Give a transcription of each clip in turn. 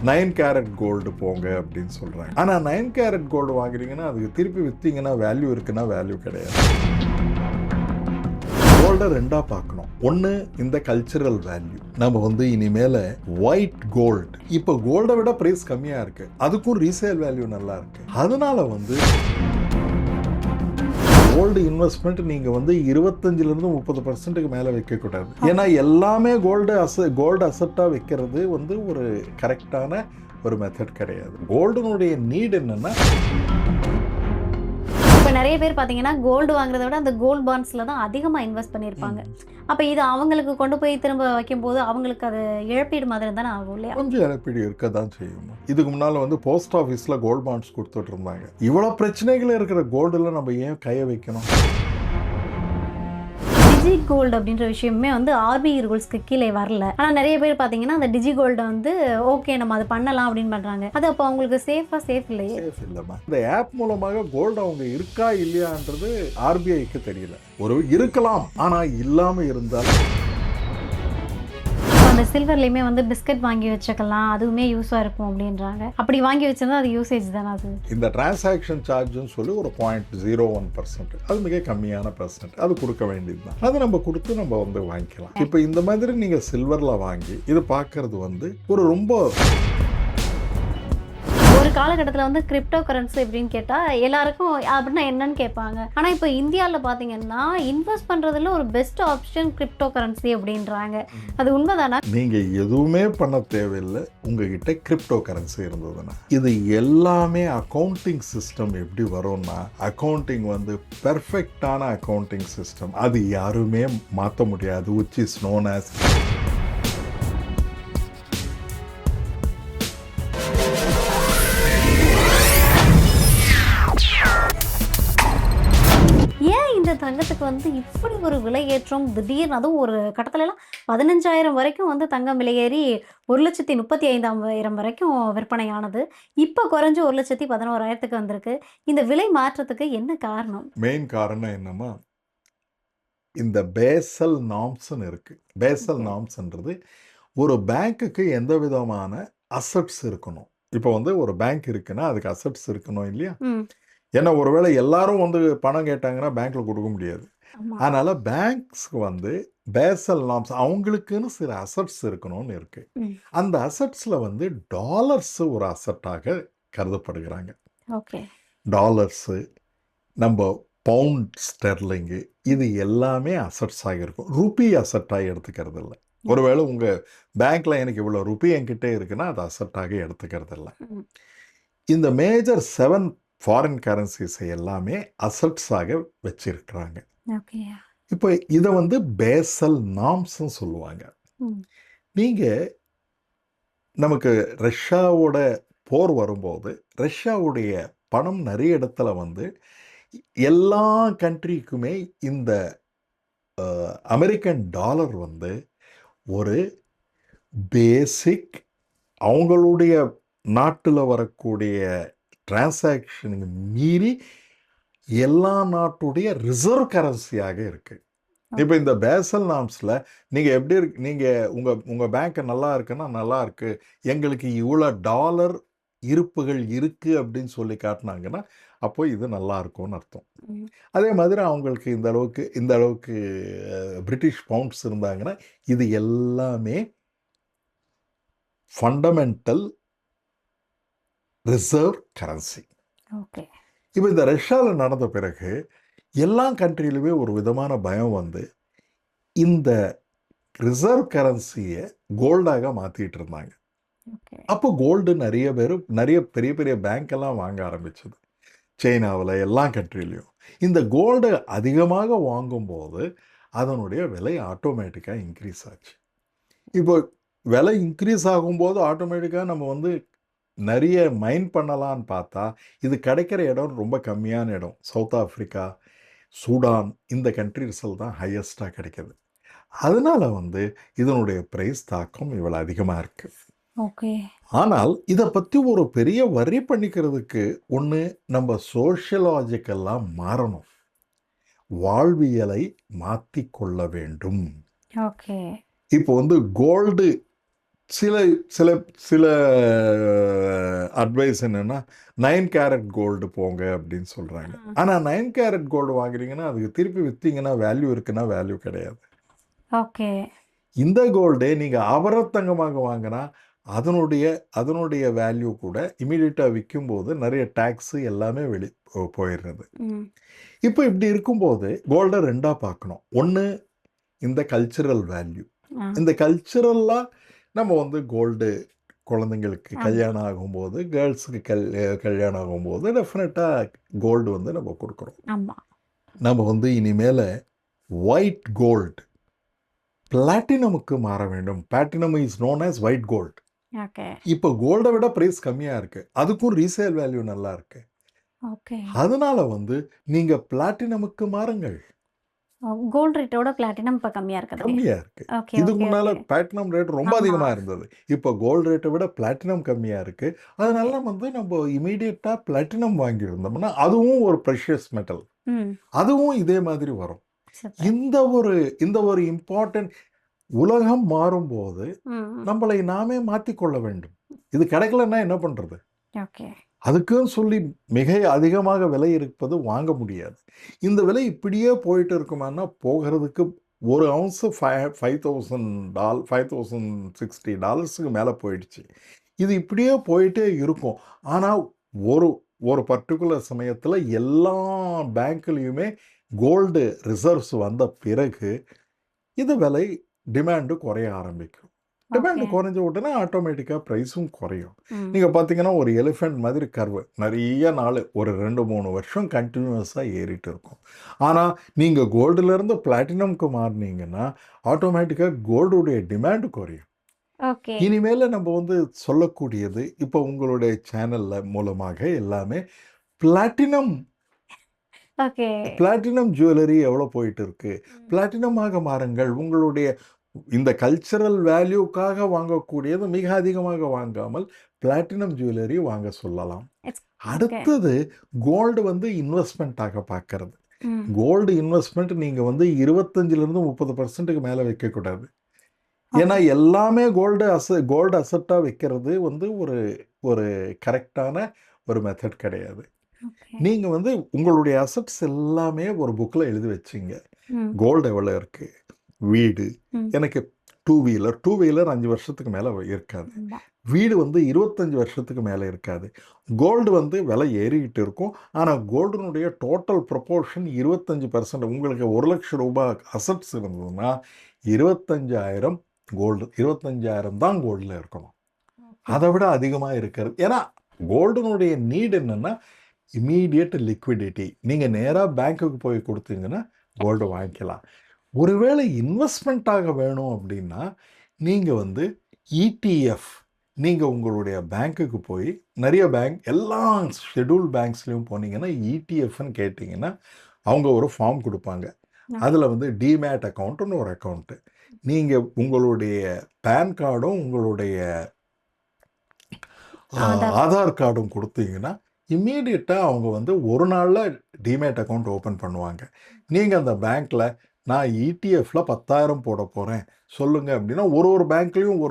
9 carat gold போங்க அப்படின்னு சொல்கிறாங்க. ஆனால் 9 கேரட் கோல்டு வாங்குறீங்கன்னா அதுக்கு திருப்பி விற்றீங்கன்னா வேல்யூ இருக்குன்னா வேல்யூ கிடையாது. கோல்டை ரெண்டாக பார்க்கணும். ஒன்று இந்த கல்ச்சுரல் வேல்யூ. நம்ம வந்து இனிமேல் ஒயிட் கோல்டு, இப்போ கோல்டை விட ப்ரைஸ் கம்மியாக இருக்குது, அதுக்கும் ரீசேல் வேல்யூ நல்லா இருக்குது. அதனால வந்து கோல்டு இன்வெஸ்ட்மெண்ட் நீங்கள் வந்து 25% 30% மேலே வைக்கக்கூடாது. ஏன்னா எல்லாமே கோல்டு அசெட்டாக வைக்கிறது வந்து ஒரு கரெக்டான ஒரு மெத்தட் கிடையாது. கோல்டுனுடைய நீட் என்னன்னா, இப்போ நிறைய பேர் பார்த்தீங்கன்னா கோல்டு வாங்குறத விட அந்த கோல்டு பாண்ட்ஸில் தான் அதிகமாக இன்வெஸ்ட் பண்ணியிருப்பாங்க. அப்போ இது அவங்களுக்கு கொண்டு போய் திரும்ப வைக்கும்போது அவங்களுக்கு அது இழப்பீடு மாதிரி தானே ஆகும் இல்லையா? கொஞ்சம் இழப்பீடு இருக்க தான் செய்யும். இதுக்கு முன்னால் வந்து போஸ்ட் ஆஃபீஸில் கோல்டு பாண்ட்ஸ் கொடுத்துட்டு இருந்தாங்க. இவ்வளோ பிரச்சனைகள் இருக்கிற கோல்டில் நம்ம ஏன் கையை வைக்கணும்? டிஜி கோல்டு அப்படின்ற விஷயமே வந்து ஆர்பிஐ ரூல்ஸ்க்கு கீழே வரல. ஆனால் நிறைய பேர் பார்த்தீங்கன்னா அந்த டிஜி கோல்டை வந்து ஓகே நம்ம அதை பண்ணலாம் அப்படின்னு பண்ணுறாங்க. அது அப்போ அவங்களுக்கு சேஃப் இல்லையே? சேஃப் இல்லைம்மா. இந்த ஆப் மூலமாக கோல்டு அவங்க இருக்கா இல்லையான்றது ஆர்பிஐக்கு தெரியல. ஒரு இருக்கலாம், ஆனால் இல்லாமல் இருந்தால் அந்த சில்வர்லையுமே வந்து பிஸ்கட் வாங்கி வச்சுக்கலாம், அதுவுமே யூஸாக இருக்கும் அப்படின்றாங்க. அப்படி வாங்கி வச்சிருந்தா அது யூசேஜ் தானே? அது இந்த டிரான்சாக்ஷன் சார்ஜ்னு சொல்லி ஒரு 0.01%, அது மிக கம்மியான பர்சன்ட், அது கொடுக்க வேண்டியது தான். அதை நம்ம கொடுத்து நம்ம வந்து வாங்கிக்கலாம். இப்போ இந்த மாதிரி நீங்கள் சில்வரில் வாங்கி இது பார்க்கறது வந்து ஒரு ரொம்ப ஒரு காலகட்டத்தில் வந்து கிரிப்டோ கரன்சி அப்படின்னு கேட்டால் எல்லாருக்கும் அப்படின்னா என்னன்னு கேட்பாங்க. ஆனால் இப்போ இந்தியாவில் பார்த்தீங்கன்னா இன்வெஸ்ட் பண்ணுறதுல ஒரு பெஸ்ட் ஆப்ஷன் கிரிப்டோ கரன்சி அப்படின்றாங்க. அது உண்மைதானா? நீங்கள் எதுவுமே பண்ண தேவையில்லை, உங்ககிட்ட கிரிப்டோ கரன்சி இருந்ததுன்னா. இது எல்லாமே அக்கௌண்டிங் சிஸ்டம் எப்படி வரும்னா, அக்கௌண்டிங் வந்து பெர்ஃபெக்டான அக்கௌண்டிங் சிஸ்டம், அது யாருமே மாற்ற முடியாது. which is known as தங்கத்துக்கு வந்து இப்படி ஒரு விலையேற்றம் திடீர்னு, அதுவும் ஒரு கட்டத்துலலாம் 15,000 வரைக்கும் வந்து தங்கம் விலையேறி 1,35,000 வரைக்கும் விற்பனையானது. இப்போ குறைஞ்சு 1,11,000 வந்திருக்கு. இந்த விலை மாற்றத்துக்கு என்ன காரணம்? மெயின் காரணம் என்னன்னா, இந்த பேசல் நார்ம்ஸ்ன்னு இருக்கு. பேசல் நார்ம்ஸ்ன்றது ஒரு பேங்க்குக்கு எந்த விதமான அசட்ஸ் இருக்கணும். இப்போ வந்து ஒரு பேங்க் இருக்குன்னா அதுக்கு அசட்ஸ் இருக்கணும் இல்லையா? ஏன்னா ஒருவேளை எல்லாரும் வந்து பணம் கேட்டாங்கன்னா பேங்க்ல கொடுக்க முடியாது. அதனால பேங்க்ஸ்க்கு வந்து பேசல் நார்ம்ஸ், அவங்களுக்குன்னு சில அசட்ஸ் இருக்கணும்னு இருக்கு. அந்த அசட்ஸ்ல வந்து டாலர்ஸ் ஒரு அசட்டாக கருதப்படுகிறாங்க. டாலர்ஸ், நம்ம பவுண்ட் ஸ்டெர்லிங்கு, இது எல்லாமே அசட்ஸாக இருக்கும். ருப்பி அசட்டாக எடுத்துக்கிறது இல்லை. ஒருவேளை உங்கள் பேங்க்ல எனக்கு இவ்வளோ ருப்பி என்கிட்ட இருக்குன்னா அது அசட்டாக எடுத்துக்கிறது இல்லை. இந்த மேஜர் 7 ஃபாரின் கரன்சிஸை எல்லாமே அசட்ஸாக வச்சிருக்கிறாங்க. இப்போ இதை வந்து பேசல் நார்ம்ஸ்ன்னு சொல்லுவாங்க. நீங்கள் நமக்கு ரஷ்யாவோட போர் வரும்போது ரஷ்யாவுடைய பணம் நிறைய இடத்துல வந்து எல்லா கண்ட்ரிக்குமே இந்த அமெரிக்கன் டாலர் வந்து ஒரு பேசிக், அவங்களுடைய நாட்டில் வரக்கூடிய டிரான்சாக்ஷனுக்கு மீறி எல்லா நாட்டுடைய ரிசர்வ் கரன்சியாக இருக்குது. இப்போ இந்த பேசல் நார்ம்ஸில் நீங்கள் எப்படி இருக்கு, நீங்கள் உங்கள் பேங்க் நல்லா இருக்குன்னா நல்லா இருக்குது, எங்களுக்கு இவ்வளோ டாலர் இருப்புகள் இருக்குது அப்படின்னு சொல்லி காட்டினாங்கன்னா அப்போ இது நல்லா இருக்கும்னு அர்த்தம். அதே மாதிரி அவங்களுக்கு இந்த அளவுக்கு பிரிட்டிஷ் பவுண்ட்ஸ் இருந்தாங்கன்னா இது எல்லாமே ஃபண்டமெண்டல் ரிசர்வ் கரன்சி. இப்போ இந்த ரஷ்யாவில் நடந்த பிறகு எல்லா கண்ட்ரியிலுமே ஒரு விதமான பயம் வந்து இந்த ரிசர்வ் கரன்சியை கோல்டாக மாற்றிட்டு இருந்தாங்க. அப்போ கோல்டு நிறைய பெரிய பெரிய பேங்க் எல்லாம் வாங்க ஆரம்பிச்சது. சைனாவில் எல்லா கண்ட்ரிலையும் இந்த கோல்டு அதிகமாக வாங்கும்போது அதனுடைய விலை ஆட்டோமேட்டிக்காக இன்க்ரீஸ் ஆச்சு. இப்போ விலை இன்க்ரீஸ் ஆகும்போது ஆட்டோமேட்டிக்காக நம்ம வந்து நிறைய மைன் பண்ணலான்னு பார்த்தா இது கிடைக்கிற இடம் ரொம்ப கம்மியான இடம். சவுத் ஆஃப்ரிக்கா, சூடான், இந்த கண்ட்ரிஸில் தான் ஹையஸ்டாக கிடைக்கிது. அதனால வந்து இதனுடைய ப்ரைஸ் தாக்கம் இவ்வளோ அதிகமாக இருக்குது. ஆனால் இதை பற்றி ஒரு பெரிய வரி பண்ணிக்கிறதுக்கு ஒன்று நம்ம சோஷியலாஜிக்கெல்லாம் மாறணும், வாழ்வியலை மாற்றிக்கொள்ள வேண்டும். இப்போ வந்து கோல்டு சில சில சில அட்வைஸ் என்னன்னா 9 கேரட் கோல்டு போங்க அப்படின்னு சொல்றாங்க. ம். ஆனா 9 கேரட் கோல்டு வாங்குறீங்கன்னா அதுக்கு திருப்பி வித்தீங்கன்னா வேல்யூ இருக்குன்னா வேல்யூ கிடையாது. ஓகே. இந்த கோல்டே நீங்க ஆபரணத்தங்கமாக வாங்கினா அதனுடைய அதனுடைய வேல்யூ கூட இமீடியட்டாக விற்கும்போது நிறைய டேக்ஸு எல்லாமே போயிடுறது. ம். இப்போ இப்படி இருக்கும்போது கோல்டை ரெண்டாக பார்க்கணும். ஒன்று இந்த கல்ச்சுரல் வேல்யூ. ஆ. இந்த கல்ச்சுரலாக நம்ம வந்து கோல்டு குழந்தைங்களுக்கு ஆமா. கல்யாணம் ஆகும்போது கேர்ள்ஸுக்கு கல்யாணம் ஆகும்போது டெஃபினட்டாக கோல்டு வந்து நம்ம கொடுக்குறோம். ஆமா. நம்ம வந்து இனிமேல் ஒயிட் கோல்டு பிளாட்டினமுக்கு மாற வேண்டும். Platinum is known as white gold. Okay. இப்போ கோல்டை விட ப்ரைஸ் கம்மியாக இருக்குது, அதுக்கும் ரீசேல் வேல்யூ நல்லா இருக்கு. ஓகே. அதனால வந்து நீங்கள் பிளாட்டினமுக்கு மாறுங்கள். கோல்ட் ரேட்டோட பிளாட்டினம் இப்போ கம்மியாக இருக்குது. கம்மியாக இருக்கு. ஓகே. இதுக்கு ஓகே. முன்னால் ஓகே. பிளாட்டினம் ரேட் ரொம்ப ஆமா. அதிகமாக இருந்தது. இப்போ கோல்டு ரேட்டை விட பிளாட்டினம் கம்மியாக இருக்குது. அதனால வந்து நம்ம இமீடியட்டாக பிளாட்டினம் வாங்கியிருந்தோம்னா அதுவும் ஒரு ப்ரெஷியஸ் மெட்டல், ம். அதுவும் இதே மாதிரி வரும். சூப்பர். இந்த ஒரு இம்பார்ட்டன்ட் உலகம் மாறும்போது ம். நம்மளை நாமே மாற்றிக்கொள்ள வேண்டும். இது கிடைக்கலன்னா என்ன பண்ணுறது? ஓகே. அதுக்குன்னு சொல்லி மிக அதிகமாக விலை இருப்பது வாங்க முடியாது. இந்த விலை இப்படியே போயிட்டு இருக்குமான்னா போகிறதுக்கு ஒரு அவுன்ஸு $5,060 மேலே போயிடுச்சு. இது இப்படியே போயிட்டே இருக்கும். ஆனால் ஒரு ஒரு பர்டிகுலர் சமயத்தில் எல்லா பேங்க்லேயுமே கோல்டு ரிசர்வ்ஸ் வந்த பிறகு இது விலை டிமாண்டு குறைய ஆரம்பிக்கும். Demand okay. குறைஞ்ச உடனே ஆட்டோமேட்டிக்காக ப்ரைஸும் குறையும். ம். நீங்கள் பார்த்தீங்கன்னா ஒரு எலிஃபெண்ட் மாதிரி கர்வு நிறைய நாள் ஒரு 2-3 வருஷம் கண்டினியூஸாக ஏறிட்டு இருக்கும். ஆனால் நீங்கள் கோல்டுலேருந்து பிளாட்டினம்க்கு மாறினீங்கன்னா ஆட்டோமேட்டிக்காக கோல்டுடைய டிமாண்டு குறையும். ஓகே. இனிமேல் நம்ம வந்து சொல்லக்கூடியது இப்போ உங்களுடைய சேனலில் மூலமாக எல்லாமே பிளாட்டினம் ஓகே. பிளாட்டினம் ஜுவல்லரி எவ்வளோ போயிட்டு இருக்கு, ம். பிளாட்டினமாக மாறுங்கள். உங்களுடைய இந்த கல்ச்சரல் வேல்யூக்காக வாங்கக்கூடியது மிக அதிகமாக வாங்காமல் பிளாட்டினம் ஜுவல்லரி வாங்க சொல்லலாம். It's okay. அடுத்தது கோல்டு வந்து இன்வெஸ்ட்மெண்ட்டாக பார்க்கறது. ம். கோல்டு இன்வெஸ்ட்மெண்ட் நீங்கள் வந்து 25லேருந்து 30% மேலே வைக்கக்கூடாது. ஏன்னா ஓகே. எல்லாமே கோல்டு அசட்டாக வைக்கிறது வந்து ஒரு ஒரு கரெக்டான ஒரு மெத்தட் கிடையாது. ஓகே. நீங்கள் வந்து உங்களுடைய அசட்ஸ் எல்லாமே ஒரு புக்கில் எழுதி வச்சிங்க. ம். கோல்டு எவ்வளோ இருக்குது, வீடு ம். எனக்கு டூ வீலர் 5 வருஷத்துக்கு மேலே இருக்காது, ஆமா. வீடு வந்து 25 வருஷத்துக்கு மேலே இருக்காது. கோல்டு வந்து விலை ஏறிக்கிட்டு இருக்கும். ஆனால் கோல்டுனுடைய டோட்டல் ப்ரொப்போர்ஷன் 25%. உங்களுக்கு ₹1,00,000 அசட்ஸ் இருந்ததுன்னா 25,000 கோல்டு, 25,000 தான் கோல்டில் இருக்கணும். ஓகே. அதை விட அதிகமாக இருக்கிறது. ஏன்னா கோல்டுனுடைய நீட் என்னென்னா இமீடியட் லிக்விடிட்டி. நீங்கள் நேராக பேங்க்குக்கு போய் கொடுத்தீங்கன்னா கோல்டு வாங்கிக்கலாம். ஒருவேளை இன்வெஸ்ட்மெண்ட்டாக வேணும் அப்படின்னா நீங்கள் வந்து இடிஎஃப், நீங்கள் உங்களுடைய பேங்க்குக்கு போய் நிறைய பேங்க் எல்லா ஷெட்யூல் பேங்க்ஸ்லேயும் போனீங்கன்னா இடிஎஃப்னு கேட்டிங்கன்னா அவங்க ஒரு ஃபார்ம் கொடுப்பாங்க. ஓகே. அதில் வந்து டிமேட் அக்கௌண்ட்டுன்னு ஒரு அக்கௌண்ட்டு. நீங்கள் உங்களுடைய பேன் கார்டும் உங்களுடைய ஆதார். ஆதார் கார்டும் கொடுத்தீங்கன்னா இம்மீடியட்டாக அவங்க வந்து ஒரு நாளில் டிமேட் அக்கௌண்ட் ஓப்பன் பண்ணுவாங்க. நீங்கள் அந்த பேங்க்கில் நான் இடிஎஃப்ல 10,000 போட போகிறேன் சொல்லுங்கள் அப்படின்னா ஒரு பேங்க்லேயும்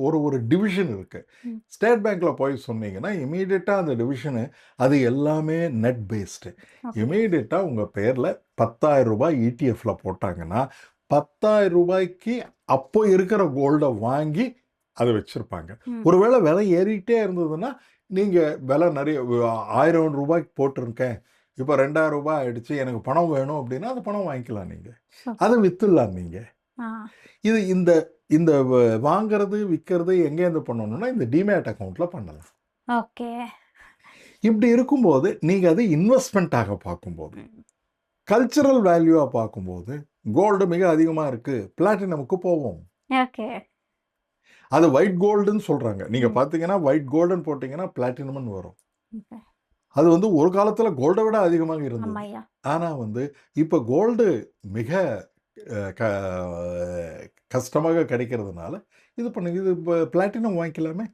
ஒரு டிவிஷன் இருக்குது. ம். ஸ்டேட் பேங்க்கில் போய் சொன்னீங்கன்னா இமீடியட்டாக அந்த டிவிஷனு அது எல்லாமே நெட் பேஸ்டு. ஓகே. இமீடியட்டாக உங்கள் பேரில் ₹10,000 இடிஎஃப்ல போட்டாங்கன்னா ₹10,000 அப்போ இருக்கிற கோல்டை வாங்கி அதை வச்சுருப்பாங்க. ம். ஒருவேளை விலை ஏறிக்கிட்டே இருந்ததுன்னா நீங்கள் விலை நிறைய ₹1,000 போட்டிருக்கேன், இப்போ ₹2,000 ஆயிடுச்சு, எனக்கு பணம் வேணும் அப்படின்னா அந்த பணம் வாங்கிக்கலாம். நீங்கள் சூப்பர். அதை விற்றுடலாம். நீங்கள் ஆ. இது இந்த இந்த வாங்கிறது விற்கிறது எங்கேருந்து பண்ணணும்னா இந்த டிமேட் அக்கௌண்ட்டில் பண்ணலாம். ஓகே. இப்படி இருக்கும்போது நீங்கள் அதை இன்வெஸ்ட்மெண்ட்டாக பார்க்கும்போது, ம். கல்ச்சரல் வேல்யூவாக பார்க்கும்போது கோல்டு மிக அதிகமாக இருக்குது, பிளாட்டினமுக்கு போவோம். ஓகே. அது ஒயிட் கோல்டுன்னு சொல்கிறாங்க. நீங்கள் ம். பார்த்தீங்கன்னா ஒயிட் கோல்டுன்னு போட்டிங்கன்னா பிளாட்டினம்னு வரும். ஓகே. அது வந்து ஒரு காலத்தில் கோல்டை விட அதிகமாக இருந்தது. ஆமாய்யா. ஆனால் வந்து இப்போ கோல்டு மிக கஷ்டமாக கிடைக்கிறதுனால இது பண்ணுங்க. இது இப்போ பிளாட்டினம் வாங்கிக்கலாமே.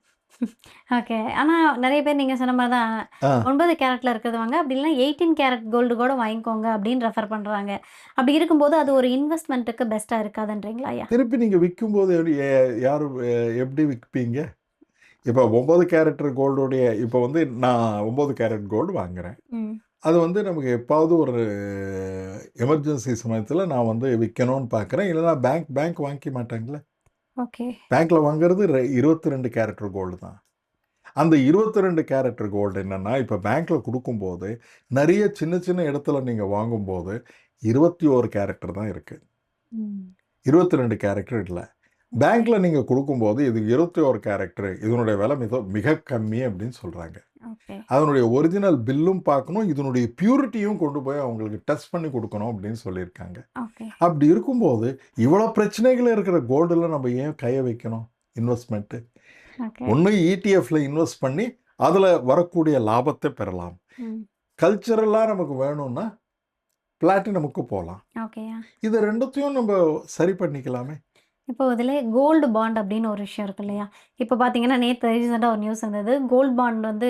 ஓகே. ஆனா நெறைய பேர் நீங்க சொன்ன மாரி தான் ஆ 9 கேரட்ல இருக்கிறது வாங்க. அப்படி இல்லன்னா 18 கேரட் கோல்டு கூட வாங்கிக்கோங்க அப்படின்னு ரெஃபர் பண்றாங்க. அப்படி இருக்கும்போது அது ஒரு இன்வெஸ்ட்மென்ட்க்கு பெஸ்ட்டா இருக்காதுன்றீங்களா ஐயா? திருப்பி நீங்க விக்கும்போது யாரு எப்படி விற்பீங்க? இப்ப 9 கேரட் கோல்டுடைய இப்ப வந்து நான் 9 கேரட் கோல்டு வாங்குறேன். ம். அது வந்து நமக்கு எப்பாவது ஒரு எமர்ஜென்சி சமயத்துல நான் வந்து விக்கணும்னு பார்க்குறேன். இல்லன்னா பேங்க் வாங்கிக்க மாட்டாங்கல்ல. ஓகே. பேங்க்ல வாங்குறது 22 கேரட் கோல்டு தான். அந்த 22 கேரட் கோல்டு என்னன்னா, இப்ப பேங்க்ல குடுக்கும்போது, நெறைய சின்ன சின்ன இடத்துல நீங்க வாங்கும்போது, 21 கேரக்டர் தான் இருக்கு. ம். 22 கேரக்டர் இல்ல. ஓகே. பேங்க்ல நீங்க குடுக்கும்போது, இது 21 கேரக்டர். இதனுடைய விலை மிக கம்மி அப்படின்னு சொல்றாங்க. ஓகே. அதனுடைய ஒரிஜினல் பில்லும் பார்க்கணும். இதனுடைய பியூரிட்டியும் கொண்டு போய் அவங்களுக்கு டெஸ்ட் பண்ணி குடுக்கணும் அப்படின்னு சொல்லியிருக்காங்க. ஓகே. அப்படி இருக்கும்போது, இவ்வளோ பிரச்சனைகள் இருக்கிற கோல்டுல நம்ம ஏன் கைய வைக்கணும்? இன்வெஸ்ட்மென்ட். ஓகே. ஒண்ணு ETFல இன்வெஸ்ட் பண்ணி, அதுல வரக்கூடிய லாபத்த பெறலாம். ம். கல்ச்சரலா நமக்கு வேணும்னா, பிளாட்டினமுக்கு போலாம். ஓகேயா. இது 2த்தையும் நம்ம சரி பண்ணிக்கலாமே! இப்போ இதில கோல்டு பாண்ட் அப்படின்னு ஒரு விஷயம் இருக்கு இல்லையா? இப்போ பார்த்தீங்கன்னா, நேத்து ரீசென்ட்டா ஒரு நியூஸ் வந்தது. கோல்ட் பாண்ட் வந்து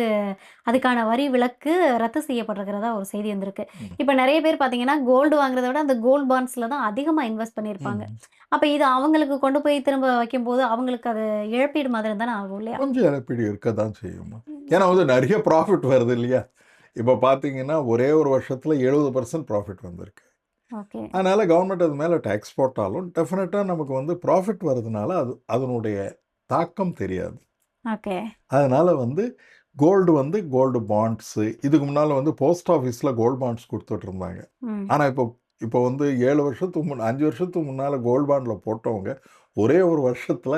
அதுக்கான வரி விலக்கு ரத்து செய்யப்பட்டிருக்கிறதா ஒரு செய்தி வந்திருக்கு. ம். இப்ப நெறைய பேர் பார்த்தீங்கன்னா, கோல்டு வாங்குறத விட அந்த கோல்ட் பாண்ட்ஸ்ல தான் அதிகமா இன்வெஸ்ட் பண்ணியிருப்பாங்க. ம். அப்ப இது அவங்களுக்கு கொண்டு போய் திரும்ப வைக்கும்போது, அவங்களுக்கு அது இழப்பீடு மாதிரி தானே ஆகும் இல்லையா? கொஞ்சம் இழப்பீடு இருக்க தான் செய்யும்மா. ஏன்னா ஓகே. வந்து நெறைய ப்ராஃபிட் வருது இல்லையா? இப்ப பார்த்தீங்கன்னா, ஒரே ஒரு வருஷத்துல 70% ப்ராஃபிட் வந்திருக்கு. ஓகே. அதனால கவர்ன்மெண்ட் அது மேல டாக்ஸ் போட்டாலும், டெஃபினட்டா நமக்கு வந்து ப்ராஃபிட் வரதுனால, அதனுடைய தாக்கம் தெரியாது. ஓகே. அதனால வந்து கோல்டு பாண்ட்ஸு இதுக்கு முன்னால வந்து போஸ்ட் ஆஃபீஸ்ல கோல்ட் பாண்ட்ஸ் குடுத்துட்டு இருந்தாங்க. ம். ஆனா, இப்போ வந்து 7 வருஷத்துக்கு 5 வருஷத்துக்கு முன்னால கோல்ட் பாண்ட்ல போட்டவங்க, ஒரே ஒரு வருஷத்துல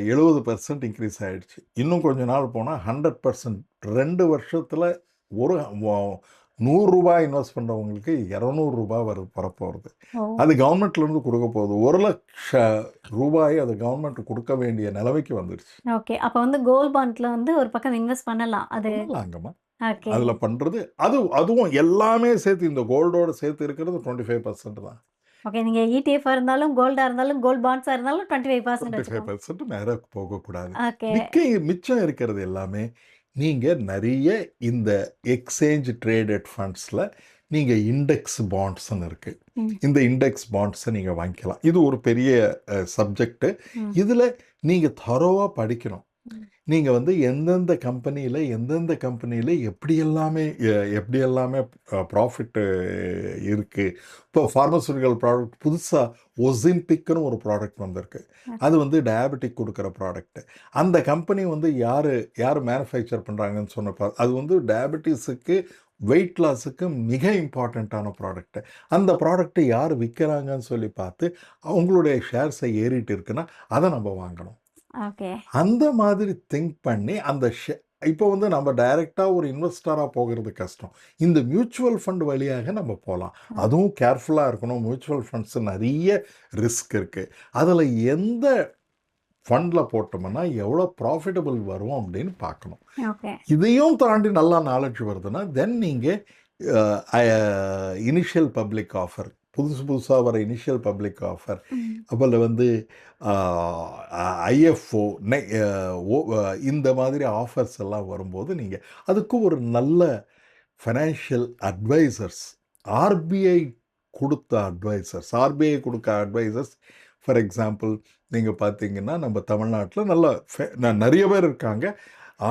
70% இன்க்ரீஸ் ஆயிடுச்சு. இன்னும் கொஞ்ச நாள் போனா 100% 2 வருஷத்துல ஒரு வ ரூ. 100 இன்வெஸ்ட் பண்றவங்களுக்கு ரூ. 200 வரப்போறது. ஓ! அது கவர்ன்மெண்ட்லேருந்து குடுக்க போகுது. ₹1,00,000 அது கவர்ன்மெண்ட் குடுக்க வேண்டிய நிலைமைக்கு வந்துருச்சு. ஓகே. அப்ப வந்து கோல்ட் பாண்ட்ல வந்து ஒரு பக்கம் இன்வெஸ்ட் பண்ணலாம். அது பண்ணலாங்கம்மா. ஓகே. அதுல பண்றது அதுவும் எல்லாமே சேர்த்து இந்த கோல்டோட சேர்த்து இருக்கிறது 25% தான். ஓகே. நீங்க ETF இருந்தாலும், கோல்டா இருந்தாலும், கோல்ட் பாண்ட்ஸா இருந்தாலும் 25% வச்சுக்கோங்க. 25% மேல போகக்கூடாது. ஓகே. மிச்சம் இருக்கிறது எல்லாமே, நீங்க நெறைய இந்த எக்ஸ்சேஞ்ச் ட்ரேடட் ஃபண்ட்ஸ்ல நீங்க இண்டெக்ஸ் பாண்ட்ஸ்ன்னு இருக்கு. ம். இந்த இண்டெக்ஸ் பாண்ட்ஸ நீங்க வாங்கிக்கலாம். இது ஒரு பெரிய சப்ஜெக்ட். ம். இதுல நீங்க தரோவா படிக்கணும். ம். நீங்க வந்து எந்தெந்த கம்பெனியில எப்படி எல்லாமே ப்ராஃபிட் இருக்கு. இப்போ பார்மசூட்டிக்கல் ப்ராடக்ட் புதுசா ஒசிம்பிக்ன்னு ஒரு ப்ராடக்ட் வந்திருக்கு. அது ஓகே. வந்து டயாபெட்டிக் குடுக்குற ப்ராடக்ட். அந்த கம்பெனி வந்து யாரு மேனுஃபேக்சர் பண்றாங்கன்னு அது வந்து டயாபெட்டிஸுக்கு, வெயிட் லாஸுக்கு மிக இம்பார்ட்டன்ட்டான ப்ராடக்ட். அந்த ப்ராடக்ட்ட யார் விக்கிறாங்கன்னு சொல்லி பார்த்து, அவங்களுடைய ஷேர்ஸ ஏறிட்டு இருக்குன்னா, அத நம்ம வாங்கணும். ஓகே. அந்த மாதிரி திங்க் பண்ணி அந்த இப்போ வந்து நம்ம டைரக்ட்டா ஒரு இன்வெஸ்டரா போகிறது கஷ்டம். இந்த மியூச்சுவல் ஃபண்ட் வழியாக நம்ம போலாம். ம். அதுவும் கேர்ஃபுல்லா இருக்கணும். மியூச்சுவல் ஃபண்ட்ஸ் நெறைய ரிஸ்க் இருக்கு. அதுல எந்த ஃபண்ட்ல போட்டோம்னா, எவ்வளோ ப்ராஃபிட்டபிள் வரும் அப்படின்னு பார்க்கணும். ஓகே. இதையும் தாண்டி நல்லா நாலேட்ஜ் வருதுன்னா, தென் நீங்க அ அ இனிஷியல் பப்ளிக் ஆஃபர் புதுசா வர இனிஷியல் பப்ளிக் ஆஃபர் ம். அப்புறம் வந்து ஆ IFO இந்த மாதிரி ஆஃபர்ஸ் எல்லாம் வரும்போது நீங்க அதுக்கு ஒரு நல்ல ஃபைனான்ஷியல் அட்வைசர்ஸ் ஆர்பிஐ ஆர்பிஐ குடுக்க அட்வைசர்ஸ் ஃபார் எக்ஸாம்பிள் நீங்க பார்த்தீங்கன்னா, நம்ம தமிழ்நாட்டுல நல்ல நெறைய பேர் இருக்காங்க.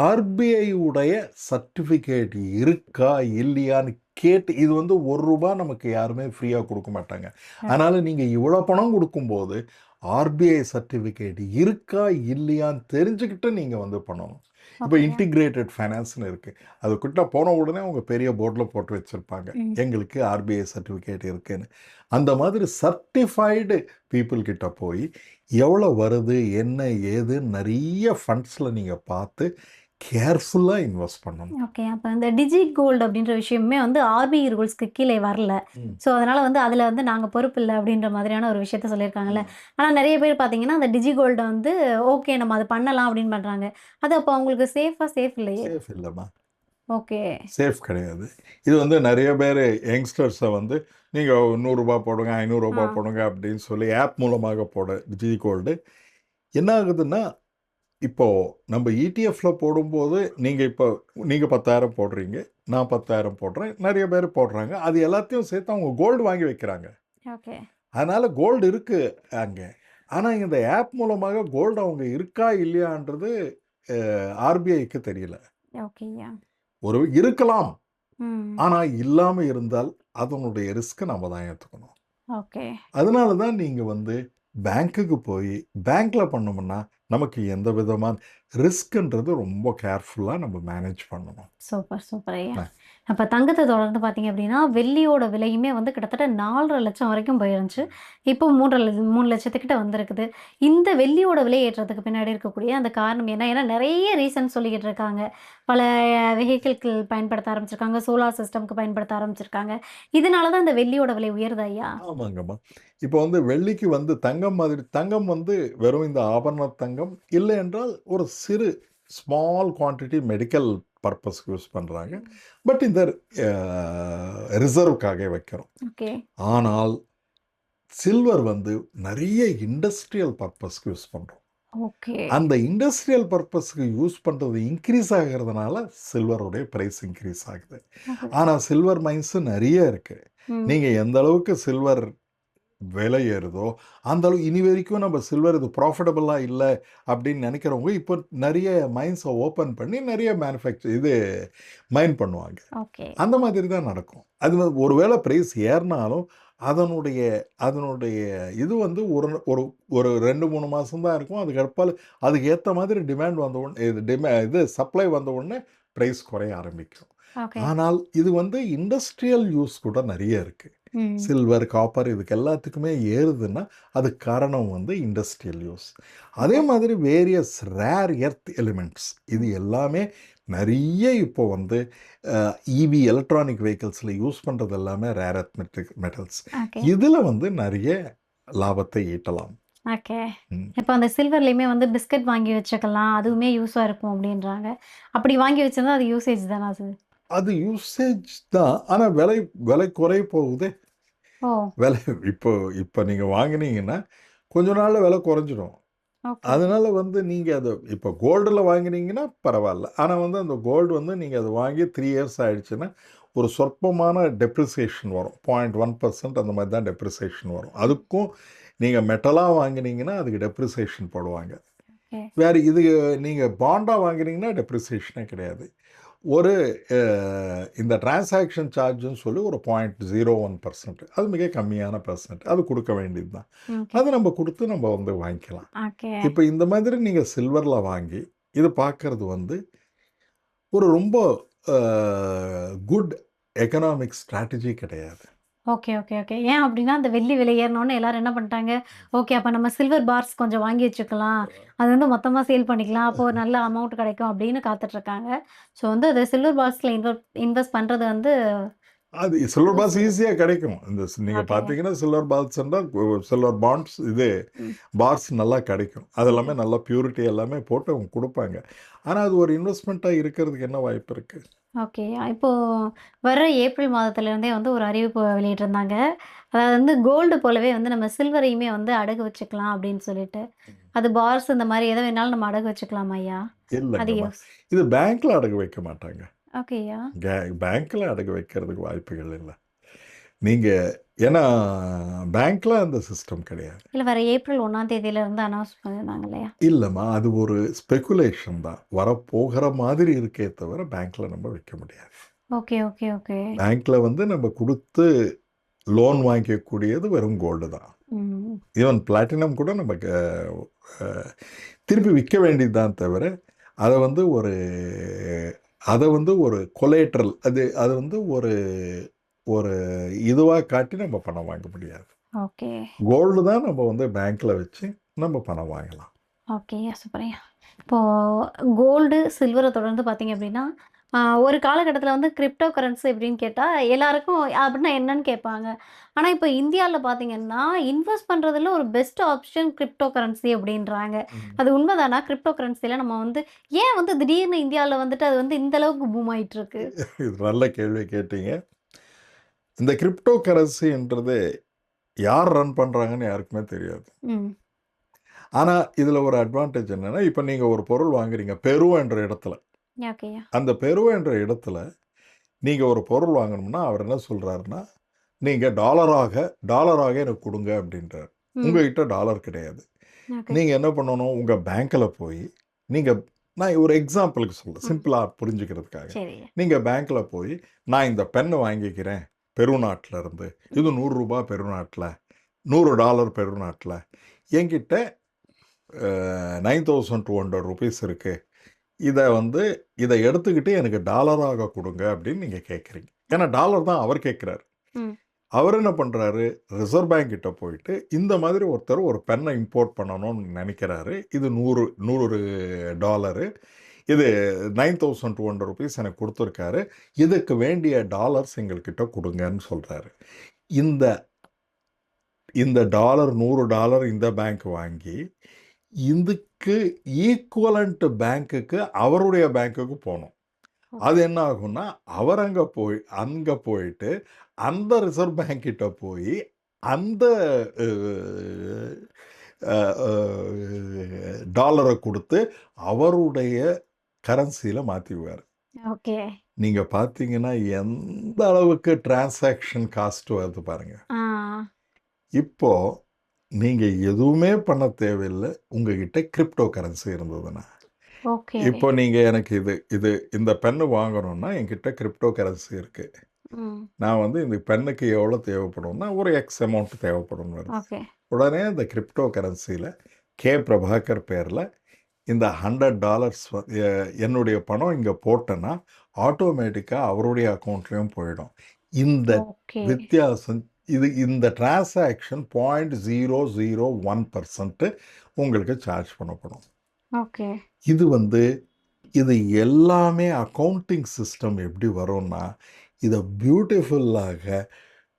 ஆர்பிஐ உடைய சர்டிஃபிகேட் இருக்கா? இல்லையான்னு கேட்டு இது வந்து ரூ. 1 நமக்கு யாருமே ஃப்ரீயா குடுக்க மாட்டாங்க. ஓகே. அதனால நீங்க இவ்வளோ பணம் குடுக்கும்போது, ஆர்பிஐ சர்டிஃபிகேட் இருக்கா? இல்லையான்னு தெரிஞ்சுக்கிட்டு நீங்க வந்து பண்ணணும். இப்ப ஓகேயா. இன்டிகிரேட்டட் ஃபைனான்ஸ்ன்னு இருக்கு. அதுகிட்ட போன உடனே அவங்க பெரிய போர்ட்ல போட்டு வச்சிருப்பாங்க. ம். எங்களுக்கு ஆர்பிஐ சர்டிஃபிகேட் இருக்குன்னு. அந்த மாதிரி சர்டிஃபைடு பீப்பிள் கிட்ட போய் எவ்வளோ வருது? என்ன? ஏதுன்னு நெறைய ஃபண்ட்ஸ்ல நீங்க பார்த்து கேர்ஃபுல்லா இன்வெஸ்ட் பண்ணணும். ஓகே. அப்ப இந்த டிஜி கோல்டு அப்படின்ற விஷயமுமே வந்து ஆர்பிஐ ரூல்ஸ்க்கு கீழே வரல. ம். ஸோ, அதனால வந்து அதில வந்து நாங்க பொறுப்பில்ல அப்படின்ற மாதிரியான ஒரு விஷயத்த சொல்லியிருக்காங்கல்ல. ம். ஆனா நெறைய பேர் பார்த்தீங்கன்னா, அந்த டிஜி கோல்ட வந்து ஓகே நம்ம அத பண்ணலாம் அப்படின்னு பண்றாங்க. அது அப்போ அவங்களுக்கு சேஃப் இல்லையே! சேஃப் இல்லம்மா. ஓகே. சேஃப் கிடையாது. இது வந்து நெறைய பேரு யங்ஸ்டர்ஸ வந்து நீங்க ரூ. 100 போடுங்க, ரூ. ஆ. 500 போடுங்க அப்படின்னு சொல்லி ஆப் மூலமாக டிஜி கோல்டு. என்ன ஆகுதுன்னா, இப்போ நம்ம இடிஎஃப்ல போடும்போது நீங்க 10,000 போடுறீங்க, நான் 10,000 போடுறேன், நிறைய பேர் போடுறாங்க. அது எல்லாத்தையும் சேர்த்து அவங்க கோல்டு வாங்கி வைக்கிறாங்க. ஓகே. அதனால கோல்டு இருக்கு அங்க. ஆனா இந்த ஆப் மூலமாக கோல்டு அவங்க இருக்கா இல்லையான்றது ஆர்பிஐக்கு தெரியல. ஓகேயா. ஒரு இருக்கலாம். ம். ஆனா இல்லாம இருந்தால் அதனுடைய ரிஸ்க் நம்ம தான் ஏத்துக்கணும். ஓகே. அதனால தான் நீங்க வந்து பேங்க்குக்கு போய் பேங்க்ல பண்ணோம்னா, நமக்கு எந்த விதமான ரிஸ்க்ன்றது ரொம்ப கேர்ஃபுல்லா நம்ம மேனேஜ் பண்ணணும். சூப்பர், சூப்பர் ஐயா. அ. அப்ப தங்கத்த தொடர்ந்து பார்த்தீங்க அப்படின்னா, வெள்ளியோட விலையுமே வந்து கிட்டத்தட்ட 4,50,000 வரைக்கும் போயிருந்துச்சு. இப்போ 3,00,000 கிட்ட வந்திருக்குது. இந்த வெள்ளியோட விலை ஏற்றத்துக்கு பின்னாடி இருக்கக்கூடிய அந்த காரணம் என்ன? ஏன்னா நெறைய ரீசன் சொல்லிக்கிட்டு இருக்காங்க. பல வெஹிக்கிள்கள் பயன்படுத்த ஆரம்பிச்சிருக்காங்க. சோலார் சிஸ்டம்க்கு பயன்படுத்த ஆரம்பிச்சிருக்காங்க. இதனால தான் இந்த வெள்ளியோட விலை உயருதா ஐயா? ஆமாங்கம்மா. இப்போ வந்து வெள்ளிக்கு வந்து தங்கம் வந்து வெறும் இந்த ஆபரண தங்கம், இல்லை என்றால் ஒரு சிறு ஸ்மால் குவான்டிட்டி மெடிக்கல் பர்ப்பஸ்க்கு யூஸ் பண்றாங்க. ம். பட் இந்த ரிசர்வ்க்காக வைக்கிறோம். ஓகே. ஆனால் சில்வர் வந்து நெறைய இண்டஸ்ட்ரியல் பர்ப்பஸ்க்கு யூஸ் பண்றோம். ஓகே. அந்த இண்டஸ்ட்ரியல் பர்ப்பஸ்க்கு யூஸ் பண்றது இன்கிரீஸ் ஆகுறதுனால சில்வருடைய பிரைஸ் இன்கிரீஸ் ஆகுது. ஓகே. ஆனா சில்வர் மைன்ஸ் நெறைய இருக்கு. ம். நீங்க எந்த அளவுக்கு சில்வர் விலை ஏறுதோ, அந்த அளவு இனி வரைக்கும் நம்ம சில்வர் இது ப்ராஃபிட்டபிளா இல்ல அப்படின்னு நெனைக்கிறவங்க, இப்போ நெறைய மைன்ஸ ஓப்பன் பண்ணி நெறைய மைன் பண்ணுவாங்க. ஓகே. அந்த மாதிரி தான் நடக்கும். அது ஒருவேளை பிரைஸ் ஏறுனாலும், அதனுடைய அதனுடைய இது வந்து ஒரு ஒரு ஒரு 2, 3 மாசம் தான் இருக்கும். அதுக்கு ஏத்த மாதிரி டிமாண்ட் வந்த உடனே இது சப்ளை வந்த உடனே பிரைஸ் குறைய ஆரம்பிக்கும். ஓகே. ஆனால் இது வந்து இண்டஸ்ட்ரியல் யூஸ் கூட நெறைய இருக்கு. ம். சில்வர், காப்பர் இதுக்கு எல்லாத்துக்குமே ஏறுதுன்னா, அதுக்கு காரணம் வந்து இண்டஸ்ட்ரியல் யூஸ். அதே மாதிரி வேரியஸ் ரேர் எர்த் எலிமெண்ட்ஸ் இது எல்லாமே நெறைய இப்போ வந்து இவி எலக்ட்ரானிக் வெஹிக்கிள்ஸ்ல யூஸ் பண்றது எல்லாமே ரேர் எர்த் மெட்டல்ஸ். ஓகே. இதுல வந்து நெறைய லாபத்தை ஈட்டலாம். ஓகே. ம். இப்ப அந்த சில்வர்லயுமே வந்து பிஸ்கட் வாங்கி வச்சுக்கலாம். அதுவுமே யூஸா இருக்கும் அப்டின்றாங்க. அப்படி வாங்கி வச்சிருந்தா அது யூசேஜ் தானா அது? அது யூசேஜ் தான். ஆனா விலை குறைய போகுதே. ஓ! விலை இப்போ இப்போ நீங்க வாங்குனீங்கன்னா, கொஞ்ச நாள்ல விலை குறைஞ்சிடும். ஓகே. அதனால வந்து நீங்க இப்போ கோல்டுல வாங்குனீங்கன்னா பரவால்ல. ஆனா வந்து அந்த கோல்டு வந்து நீங்க அத வாங்கி 3 இயர்ஸ் ஆயிடுச்சுன்னா, ஒரு சொற்பமான டெப்ரிசியேஷன் வரும். 0.1% அந்த மாரி தான் டெப்ரிசியேஷன் வரும். அதுக்கும் நீங்க மெட்டலா வாங்குனீங்கன்னா, அதுக்கு டெப்ரிசியேஷன் போடுவாங்க. ஓகே. வேற இது நீங்க பாண்டா வாங்குனீங்கன்னா டெப்ரிசியேஷனே கிடையாது. ஒரு இந்த டிரான்சாக்ஷன் சார்ஜ்ன்னு சொல்லி ஒரு 0.01% அது மிக கம்மியான பெர்சன்ட். அது குடுக்க வேண்டியது தான். ஓகே. அது நம்ம குடுத்து நம்ம வந்து வாங்கிக்கலாம். ஓகே. இப்ப இந்த மாதிரி நீங்க சில்வர்ல வாங்கி, இது பார்க்கறது வந்து ஒரு ரொம்ப அ குட் எக்கனாமிக் ஸ்ட்ராட்டஜி கிடையாது. Okay, okay, okay. ஏன் அப்டின்னா, அந்த வெள்ளி விலை ஏறுனோனே எல்லாரும் என்ன பண்ணிட்டாங்க, ஓகே அப்ப நம்ம சில்வர் பார்ஸ் கொஞ்சம் வாங்கி வச்சுக்கலாம். அது வந்து மொத்தமா சேல் பண்ணிக்கலாம். அப்போ ஒரு நல்ல அமௌண்ட் கிடைக்கும் அப்டின்னு காத்துட்ருக்காங்க. ஸோ வந்து அது சில்வர் பார்ஸ்ல இன்வெஸ்ட் பண்றது வந்து அது சில்வர் பால்ஸ் யூஸ்ஃபுல். ஈஸியா கிடைக்கும். நீங்க ஓகே. பார்த்தீங்கன்னா, சில்வர் பால்ஸ்ன்னா சில்வர் பாண்ட்ஸ் ம். பார்ஸ் நல்லா கிடைக்கும். அதெல்லாமே ம். நல்லா பியூரிட்டி எல்லாமே போட்டு அவங்க குடுப்பாங்க. ஆனா, அது ஒரு இன்வெஸ்ட்மென்ட்டா இருக்கிறதுக்கு என்ன வாய்ப்பு இருக்கு? ஓகே. இப்போ வர்ற ஏப்ரல் மாதத்துலேருந்தே வந்து ஒரு அறிவிப்பு வெளியிட்டிருந்தாங்க. அதாவது வந்து கோல்டு போலவே வந்து நம்ம சில்வரையுமே வந்து அடகு வச்சுக்கலாம் அப்டின்னு சொல்லிட்டு. அது பார்ஸ் இந்த மாரி எத வேணாலும் நம்ம அடகு வச்சுக்கலாமா ஐயா? அது இல்லங்கம்மா. யோஸ் இது பேங்க்ல அடகு வைக்க மாட்டாங்க. ஓகேயா. பேங்க்ல அடகு வைக்கிறதுக்கு வாய்ப்புகள் இல்ல. நீங்க ஏன்னா பேங்க்ல அந்த சிஸ்டம் கிடையாது. இல்ல வர ஏப்ரல் 1ஆம் தேதியிலருந்து அனௌன்ஸ் பண்ணியிருந்தாங்க இல்லையா? இல்லம்மா. அது ஒரு ஸ்பெகுலேஷன் தான். வரப்போகிற மாதிரி இருக்கே தவிர, பேங்க்ல நம்ம வைக்க முடியாது. Okay, okay, okay. பேங்க்ல வந்து நம்ம குடுத்து லோன் வாங்கிக்கக்கூடியது வெறும் கோல்டு தான். ம். ஈவன் பிளாட்டினம் கூட நமக்கு அ திருப்பி விக்க வேண்டியது தான் தவிர, அத வந்து ஒரு கொலேட்ரல் அது வந்து ஒரு ஒரு இதுவா காட்டி நம்ம பணம் வாங்க முடியாது. ஓகே. கோல்டு தான் நம்ம வந்து பேங்க்ல வச்சு நம்ம பணம் வாங்கலாம். ஓகேய்யா, சூப்பர்ய்யா. இப்போ கோல்டு, சில்வர தொடர்ந்து பார்த்தீங்க அப்டின்னா, ஒரு காலகட்டத்தில வந்து கிரிப்டோ கரன்சி அப்டின்னு கேட்டா, எல்லாருக்கும் அப்டின்னா என்னன்னு கேட்பாங்க. ஆனா, இப்போ இந்தியால பார்த்தீங்கன்னா, இன்வெஸ்ட் பண்றதுல ஒரு பெஸ்ட் ஆப்ஷன் கிரிப்டோ கரன்சி அப்டின்றாங்க. ம். அது உண்மதானா? கிரிப்டோ கரன்சில நம்ம வந்து ஏன் வந்து திடீர்னு இந்தியால வந்துட்டு அது வந்து இந்த அளவுக்கு பூம் ஆயிட்டுருக்கு? இது நல்ல கேள்வி கேட்டீங்க. இந்த கிரிப்டோ கரன்சின்றது யார் ரன் பண்றாங்கன்னு யாருக்குமே தெரியாது. ம். ஆனால் இதில் ஒரு அட்வான்டேஜ் என்னென்னா, இப்போ நீங்கள் ஒரு பொருள் வாங்குறீங்க பெரு என்ற இடத்துல. ஓகேயா. அந்த பெரு என்ற இடத்துல நீங்கள் ஒரு பொருள் வாங்கணும்னா அவர் என்ன சொல்கிறாருன்னா, நீங்கள் டாலராக எனக்கு கொடுங்க அப்படின்றார். ம். உங்ககிட்ட டாலர் கிடையாது. ஓகே. நீங்கள் என்ன பண்ணணும், உங்கள் பேங்க்கில் போய் நீங்கள் நான் ஒரு எக்ஸாம்பிளுக்கு சொல்கிறேன், ம். சிம்பிளாக புரிஞ்சுக்கிறதுக்காக. சரியா. நீங்கள் பேங்க்கில் போய் நான் இந்த பென்னு வாங்கிக்கிறேன் பெரு நாட்டில் இருந்து, இது ₹100 பெரு நாட்டில், $100 பெரு நாட்டில், என்கிட்ட ₹9,200 இருக்குது. இதை எடுத்துக்கிட்டு எனக்கு டாலராக கொடுங்க அப்படின்னு நீங்கள் கேட்குறீங்க. ஏன்னா டாலர் தான் அவர் கேட்குறாரு. ம். அவர் என்ன பண்ணுறாரு, ரிசர்வ் பேங்க் கிட்ட போயிட்டு இந்த மாதிரி ஒருத்தர் ஒரு பென்னை இம்போர்ட் பண்ணணும்னு நினைக்கிறாரு. இது $100 இது ₹9,200 எனக்கு கொடுத்துருக்காரு. இதுக்கு வேண்டிய டாலர்ஸ் எங்கள்கிட்ட கொடுங்கன்னு சொல்கிறாரு. இந்த இந்த டாலர் $100 இந்த பேங்க் வாங்கி இதுக்கு ஈக்குவலண்ட் பேங்க்குக்கு அவருடைய பேங்க்குக்கு போகணும். அது என்ன ஆகும்னா, அவர் அங்கே போயிட்டு அந்த ரிசர்வ் பேங்க் கிட்ட போய் அந்த டாலரை கொடுத்து அவருடைய கரன்சியில் மாற்றிடுவார். ஓகே. நீங்கள் பார்த்தீங்கன்னா எந்த அளவுக்கு டிரான்சாக்ஷன் காஸ்ட் வருது பாருங்க. ஆ. இப்போ நீங்கள் எதுவுமே பண்ண தேவையில்லை, உங்ககிட்ட கிரிப்டோ கரன்சி இருந்ததுன்னா. ஓகே. இப்போ நீங்கள் எனக்கு இந்த பென்னு வாங்கணும்னா என்கிட்ட கிரிப்டோ கரன்சி இருக்குது. ம். நான் இந்த பென்னுக்கு எவ்வளோ தேவைப்படும்னா ஒரு எக்ஸ் அமௌண்ட் தேவைப்படும் வருது. ஓகே. உடனே இந்த கிரிப்டோ கரன்சியில் கே பிரபாகர் பேரில் இந்த $100 என்னுடைய பணம் இங்கே போட்டேன்னா ஆட்டோமேட்டிக்காக அவருடைய அக்கௌண்ட்லேயும் போயிடும். இந்த ஓகே. வித்தியாசம் இந்த டிரான்சாக்ஷன் 0.001% உங்களுக்கு சார்ஜ் பண்ணப்படும். ஓகே. இது எல்லாமே அக்கௌண்டிங் சிஸ்டம் எப்படி வரும்னா, இதை பியூட்டிஃபுல்லாக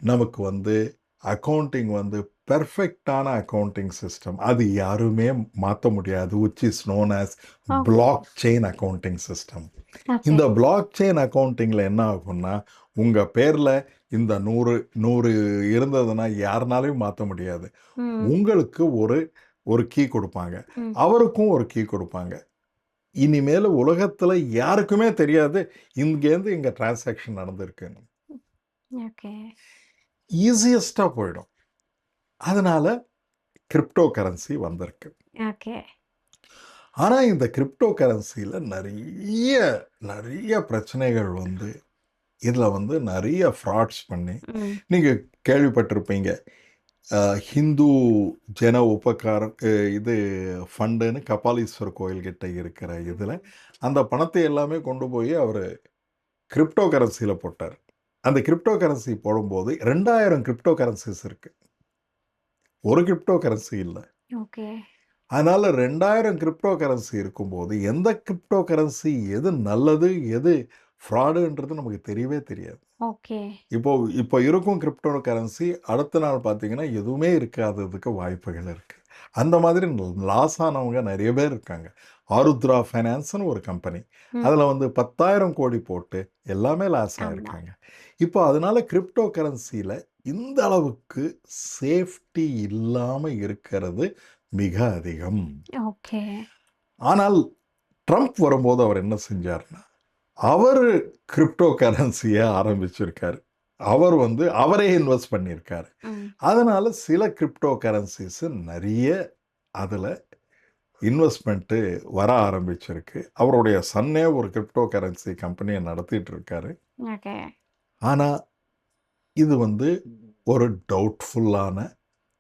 நமக்கு அக்கௌண்டிங் பெர்ஃபெக்டான அக்கௌண்டிங் சிஸ்டம். அது யாருமே மாற்ற முடியாது. Which is known as okay. Block chain accounting system. Okay. இந்த பிளாக் செயின் அக்கௌண்டிங்கில் என்ன ஆகும்னா, உங்கள் பேரில் இந்த 100 இருந்ததுன்னா யாருனாலையும் மாற்ற முடியாது. ம். உங்களுக்கு ஒரு கீ கொடுப்பாங்க, ம். அவருக்கும் ஒரு கீ கொடுப்பாங்க. இனிமேல் உலகத்தில் யாருக்குமே தெரியாது இங்கேருந்து இங்கே டிரான்சாக்ஷன் நடந்திருக்குன்னு. ஓகே. ஈஸியஸ்டாக போயிடும். அதனால் கிரிப்டோ கரன்சி வந்திருக்கு. ஓகே. ஆனால் இந்த கிரிப்டோ கரன்சியில் நிறைய பிரச்சனைகள் இதில் நிறைய ஃப்ராட்ஸ் பண்ணி ம். நீங்கள் கேள்விப்பட்டிருப்பீங்க. ஹிந்து ஜன உபகார இது ஃபண்டுன்னு கபாலீஸ்வர் கோயில்கிட்ட இருக்கிற இதில் அந்த பணத்தை எல்லாமே கொண்டு போய் அவர் கிரிப்டோ கரன்சியில் போட்டார். அந்த கிரிப்டோ கரன்சி போடும்போது 2000 கிரிப்டோ கரன்சிஸ் இருக்குது, ஒரு கிரிப்டோ கரன்சி இல்லை. ஓகே. அதனால் 2000 கிரிப்டோ கரன்சி இருக்கும்போது எந்த கிரிப்டோ கரன்சி எது நல்லது எது ஃப்ராடுன்றது நமக்கு தெரியவே தெரியாது. ஓகே. இப்போ இருக்கும் கிரிப்டோ கரன்சி அடுத்த நாள் பார்த்தீங்கன்னா எதுவுமே இருக்காததுக்கு வாய்ப்புகள் இருக்குது. அந்த மாதிரி லாஸ் ஆனவங்க நிறைய பேர் இருக்காங்க. ஆருத்ரா ஃபைனான்ஸ்னு ஒரு கம்பெனி, ம். அதில் 10,000 கோடி போட்டு எல்லாமே லாஸ் ஆமா. ஆகிருக்காங்க. இப்போ அதனால கிரிப்டோ கரன்சியில் இந்த அளவுக்கு சேஃப்டி இல்லாமல் இருக்கிறது மிக அதிகம். ஓகே. ஆனால் ட்ரம்ப் வரும்போது அவர் என்ன செஞ்சார்னா, அவர் கிரிப்டோ கரன்சியை ஆரம்பிச்சிருக்காரு. அவரே இன்வெஸ்ட் பண்ணியிருக்காரு. ம். அதனால் சில கிரிப்டோ கரன்சிஸு நிறைய அதில் இன்வெஸ்ட்மெண்ட்டு வர ஆரம்பிச்சிருக்கு. அவருடைய சன்னே ஒரு கிரிப்டோ கரன்சி கம்பெனியை நடத்திட்டு இருக்காரு. ஓகே. ஆனால் இது ஒரு டவுட்ஃபுல்லான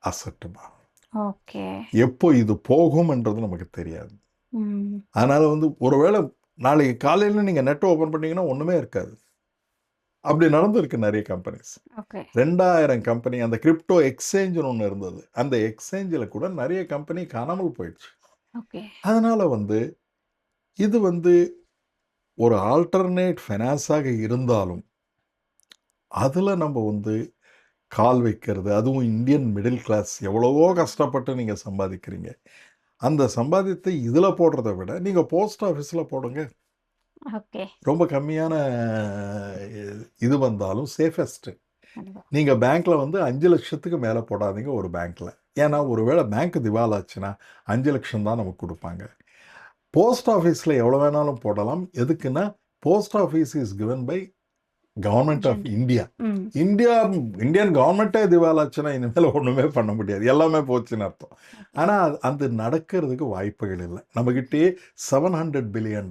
அசட்டு தான். ஓகே. எப்போ இது போகும்ன்றது நமக்கு தெரியாது. ம். அதனால் ஒருவேளை நாளைக்கு காலையில் நீங்கள் நெட் ஓப்பன் பண்ணிங்கன்னா ஒன்றுமே இருக்காது. அப்படி நடந்திருக்கு நிறைய கம்பெனிஸ். ஓகே. 2000 கம்பெனி அந்த கிரிப்டோ எக்ஸ்சேஞ்சுன்னு ஒன்று இருந்தது. அந்த எக்ஸ்சேஞ்சில் கூட நிறைய கம்பெனி காணாமல் போயிடுச்சு. ஓகே. அதனால் இது ஒரு ஆல்டர்னேட் ஃபைனான்ஸாக இருந்தாலும் அதில் நம்ம கால் வைக்கிறது, அதுவும் இந்தியன் மிடில் கிளாஸ் எவ்வளவோ கஷ்டப்பட்டு நீங்கள் சம்பாதிக்கிறீங்க. அந்த சம்பாதியத்தை இதில் போடுறத விட நீங்கள் போஸ்ட் ஆஃபீஸில் போடுங்க. ஓகே. ரொம்ப கம்மியான இது வந்தாலும் சேஃபஸ்ட்டு. கண்டிப்பா. நீங்கள் பேங்க்கில் 5 லட்சத்துக்கு மேலே போடாதீங்க ஒரு பேங்க்கில். ஏன்னா ஒருவேளை பேங்க் திவாலாச்சுன்னா 5 லட்சம் தான் நமக்கு கொடுப்பாங்க. போஸ்ட் ஆஃபீஸில் எவ்வளோ வேணாலும் போடலாம். எதுக்குன்னா post office is given by government of India. Indian கவர்மெண்ட்டே திவாலாச்சுன்னா இனிமேல் ஒன்றுமே பண்ண முடியாது, எல்லாமே போச்சுன்னு அர்த்தம். ஆனால் அது நடக்கிறதுக்கு வாய்ப்புகள் இல்லை. நம்மக்கிட்டே $700 பில்லியன்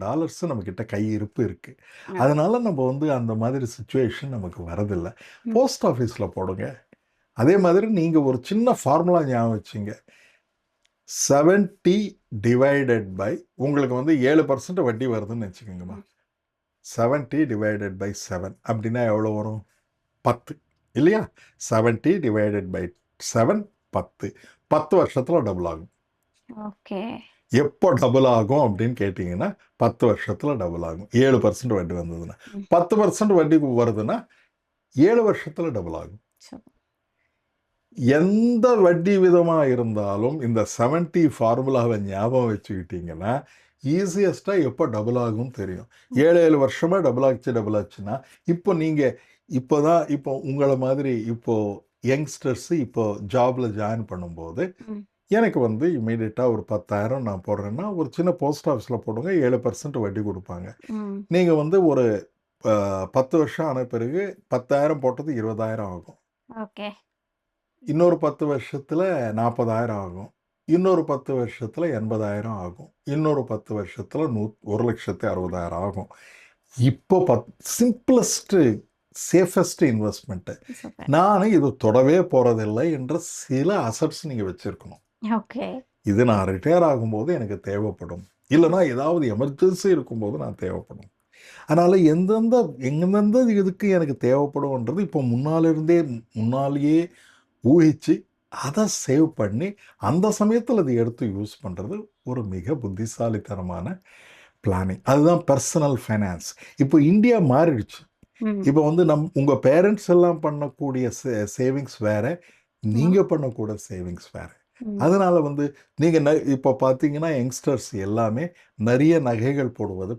நம்மக்கிட்ட கையிருப்பு இருக்குது. அதனால நம்ம வந்து அந்த மாதிரி சுச்சுவேஷன் நமக்கு வரதில்லை. போஸ்ட் ஆஃபீஸில் போடுங்க. அதே மாதிரி நீங்கள் ஒரு சின்ன ஃபார்முலா ஞாபகம் வச்சுங்க. 70 டிவைடட் பை உங்களுக்கு வந்து 7% வட்டி வருதுன்னு வச்சுக்கோங்கம்மா. 70 டிவைடட் பை 7 அப்படின்னா எவ்வளோ வரும்? 10 இல்லையா? 70 டிவைடட் பை 7 10. 10 வருஷத்தில் டபுள் ஆகும். ஓகே. எப்போ டபுள் ஆகும் அப்படின்னு கேட்டிங்கன்னா 10 வருஷத்தில் டபுள் ஆகும். 7% வட்டி வந்ததுன்னா 10% வட்டி வருதுன்னா 7 வருஷத்தில் டபுள் ஆகும். எந்த வட்டி விதமாக இருந்தாலும் இந்த 70 ஃபார்முலாவை ஞாபகம் வச்சுக்கிட்டிங்கன்னா ஈஸியஸ்ட்டாக எப்போ டபுள் ஆகும்னு தெரியும். 7 வருஷமாக டபுள் ஆச்சுன்னா இப்போ உங்களை மாதிரி இப்போது யங்ஸ்டர்ஸு இப்போ ஜாபில் ஜாயின் பண்ணும்போது எனக்கு வந்து இமீடியட்டாக ஒரு 10,000 நான் போடுறேன்னா ஒரு சின்ன போஸ்ட் ஆஃபீஸில் போடுங்க, 7% வட்டி கொடுப்பாங்க. நீங்கள் வந்து ஒரு 10 வருஷம் ஆன பிறகு 10,000 போட்டது 20,000 ஆகும். ஓகே. இன்னொரு 10 வருஷத்தில் 40,000 ஆகும். இன்னொரு 10 வருஷத்தில் 80,000 ஆகும். இன்னொரு 10 வருஷத்தில் 1,60,000 ஆகும். இப்போ சிம்பிளஸ்ட்டு சேஃபஸ்ட் இன்வெஸ்ட்மெண்ட்டு. நான் இது தொடவே போகிறதில்லை என்ற சில அசட்ஸ் நீங்கள் வச்சுருக்கணும். ஓகே. இது நான் ரிட்டையர் ஆகும்போது எனக்கு தேவைப்படும், இல்லைனா ஏதாவது எமர்ஜென்சி இருக்கும்போது நான் தேவைப்படும். அதனால் எந்தெந்த இதுக்கு எனக்கு தேவைப்படும்ன்றது இப்போ முன்னாலேயே ஊகிச்சு அதை சேவ் பண்ணி அந்த சமயத்தில் அதை எடுத்து யூஸ் பண்ணுறது ஒரு மிக புத்திசாலித்தனமான பிளானிங். அதுதான் பர்சனல் ஃபைனான்ஸ். இப்போ இந்தியா மாறிடுச்சு. இப்போ வந்து உங்கள் பேரண்ட்ஸ் எல்லாம் பண்ணக்கூடிய சேவிங்ஸ் வேறு, நீங்கள் பண்ணக்கூட சேவிங்ஸ் வேறு. அதனால் வந்து நீங்கள் இப்போ பார்த்தீங்கன்னா யங்ஸ்டர்ஸ் எல்லாமே நிறைய நகைகள் போடுவது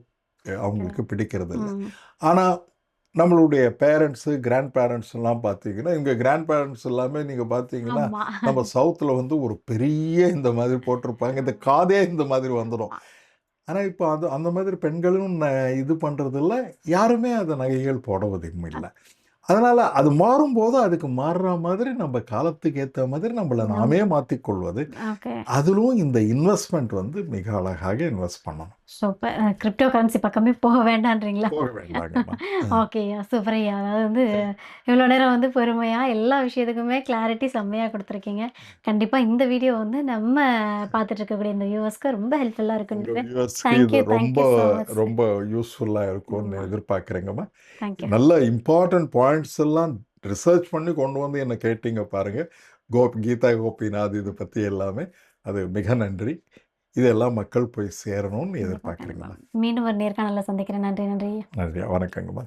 அவங்களுக்கு பிடிக்கிறது இல்லை. ஆனால் நம்மளுடைய பேரண்ட்ஸு கிராண்ட் பேரண்ட்ஸ் எல்லாம் பார்த்தீங்கன்னா இங்கே கிராண்ட் பேரண்ட்ஸ் எல்லாமே நீங்கள் பார்த்தீங்கன்னா நம்ம சவுத்தில் வந்து ஒரு பெரிய இந்த மாதிரி போட்டிருப்பாங்க, இந்த காதே இந்த மாதிரி வந்துடும். ஆனால் இப்போ அந்த மாதிரி பெண்களும் இது பண்ணுறதில்ல, யாருமே அந்த நகைகள் போடுவதும் இல்லை. அதனால் அது மாறும்போது அதுக்கு மாறுற மாதிரி நம்ம காலத்துக்கு ஏற்ற மாதிரி நம்மளை நாமே மாற்றிக்கொள்வது. அதிலும் இந்த இன்வெஸ்ட்மெண்ட் வந்து மிக அழகாக இன்வெஸ்ட் பண்ணணும். சூப்பர். கிரிப்டோ கரன்சி பக்கமே போக வேண்டான்றீங்களா? போக வேண்டாங்கம்மா. ஓகேயா, சூப்பர் ஐயா. அதாவது வந்து இவ்வளோ நேரம் வந்து பொறுமையாக எல்லா விஷயத்துக்குமே கிளாரிட்டி செம்மையாக கொடுத்துருக்கீங்க. கண்டிப்பாக இந்த வீடியோ வந்து நம்ம பார்த்துட்டு இருக்கக்கூடிய இந்த வியூவர்ஸ்க்கு ரொம்ப ஹெல்ப்ஃபுல்லாக இருக்குன்னு இது ரொம்ப யூஸ்ஃபுல்லாக இருக்கும்னு எதிர்பார்க்குறேங்கம்மா. நல்ல இம்பார்ட்டன்ட் பாயிண்ட்ஸ் எல்லாம் ரிசர்ச் பண்ணி கொண்டு வந்து என்ன கேட்டீங்க பாருங்க. கீதா கோபிநாத் இது பற்றி எல்லாமே, அது மிக நன்றி. இதெல்லாம் மக்கள் போய் சேரணும்னு எதிர்பார்க்குறீங்களா? மீண்டும் ஒரு நேர்காணலில் சந்திக்கிறேன். நன்றி. நன்றி. வணக்கங்கம்மா.